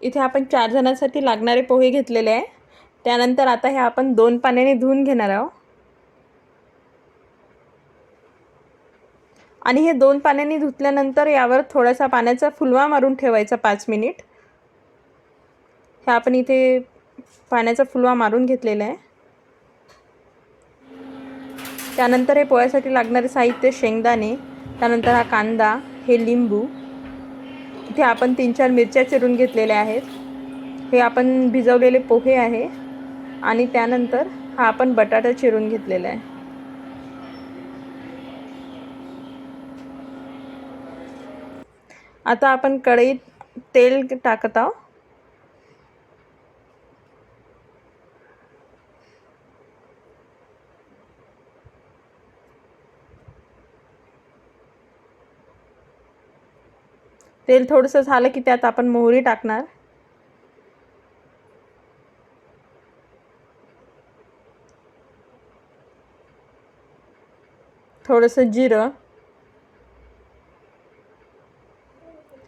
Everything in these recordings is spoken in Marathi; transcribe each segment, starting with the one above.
इथे आपण 4 जणांसाठी लागणारे पोहे घेतलेले आहे. त्यानंतर आता हे आपण 2 पाण्याने धुवून घेणार आहोत. आणि हे 2 पाण्याने धुतल्यानंतर यावर थोडासा पाण्याचा फुलवा मारून ठेवायचा 5 मिनिट. हे आपण इथे पाण्याचा फुलवा मारून घेतलेला आहे. त्यानंतर हे पोह्यासाठी लागणारे साहित्य शेंगदाणे, त्यानंतर हा कांदा, हे लिंबू, इथे आपण 3-4 मिरच्या चिरून घेतलेल्या आहेत. हे आपण भिजवलेले पोहे आहे आणि त्यानंतर हा आपण बटाटा चिरून घेतलेला आहे. आता आपण कढईत तेल टाकत आहोत. तेल थोडंसं झालं की त्यात आपण मोहरी टाकणार. थोडंसं जिरं.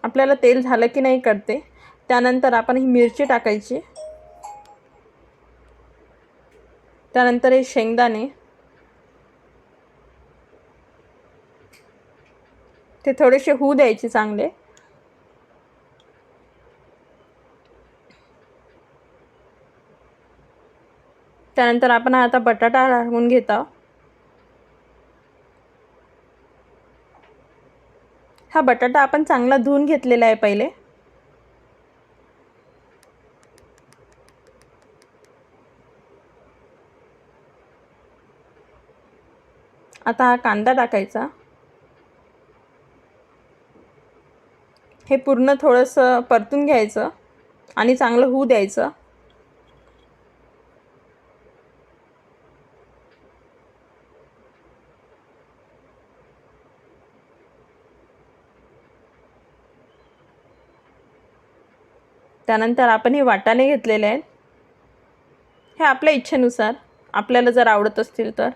आपल्याला तेल झालं की नाही कळते. त्यानंतर आपण ही मिरची टाकायची. त्यानंतर हे शेंगदाणे. ते थोडेसे होऊ द्यायचे चांगले. त्यानंतर आपण आता बटाटा टाकून घेत आहोत. हा बटाटा आपण चांगला धुवून घेतलेला आहे पहिले. आता हा कांदा टाकायचा. हे पूर्ण थोडंसं परतून घ्यायचं आणि चांगलं होऊ द्यायचं. त्यानंतर आपण हे वाटाणे घेतलेले आहेत. हे आपल्या इच्छेनुसार, आपल्याला जर आवडत असतील तर.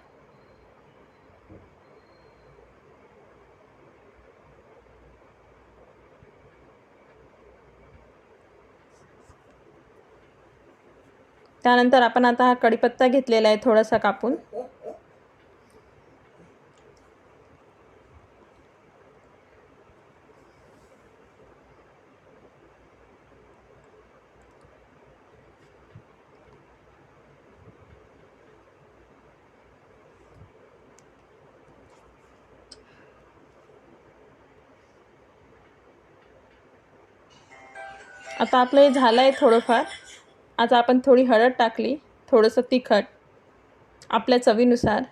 त्यानंतर आपण आता हा कढीपत्ता घेतलेला आहे थोडासा कापून. आता आपलं हे झालं आहे थोडंफार. आता आपण थोडी हळद टाकली, थोडंसं तिखट आपल्या चवीनुसार.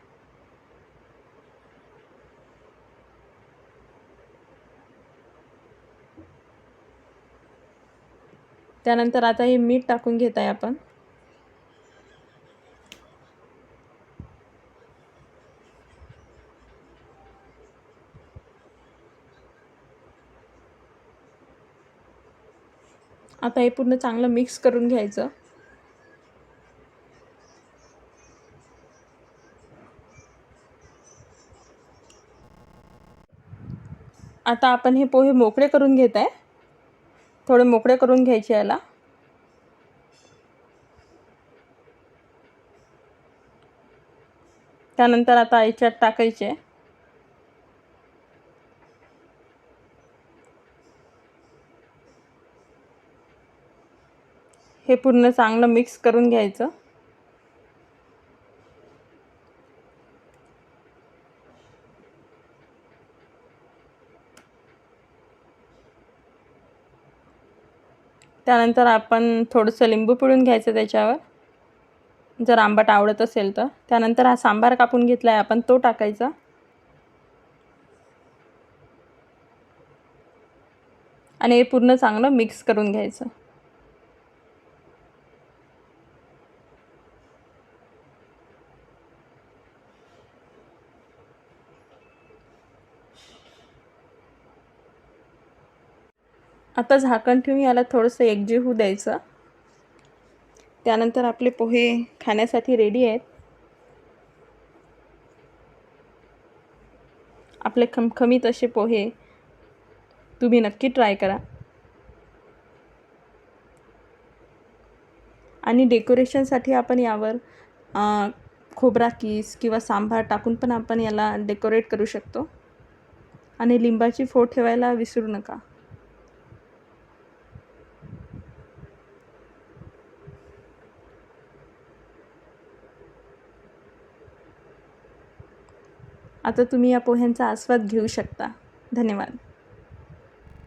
त्यानंतर आता हे मीठ टाकून घेत आहे आपण. आता हे पूर्ण चांगलं मिक्स करून घ्यायचं. आता आपण हे पोहे मोकळे करून घेत आहे. थोडे मोकळे करून घ्यायचे याला. त्यानंतर आता याच्यात टाकायचे. हे पूर्ण चांगलं मिक्स करून घ्यायचं. त्यानंतर आपण थोडंसं लिंबू पिळून घ्यायचं त्याच्यावर, जर आंबट आवडत असेल तर. त्यानंतर हा सांबार कापून घेतला आहे आपण, तो टाकायचा. आणि हे पूर्ण चांगलं मिक्स करून घ्यायचं. आता झाकण ठेवून याला थोडंसं एकजीव होऊ द्यायचं. त्यानंतर आपले पोहे खाण्यासाठी रेडी आहेत. आपले खमखमीत असे पोहे तुम्ही नक्की ट्राय करा. आणि डेकोरेशनसाठी आपण यावर खोबरा कीस किंवा सांबार टाकून पण आपण याला डेकोरेट करू शकतो. आणि लिंबाची फोड ठेवायला विसरू नका. आता तुम्ही या पोह्यांचा आस्वाद घेऊ शकता. धन्यवाद.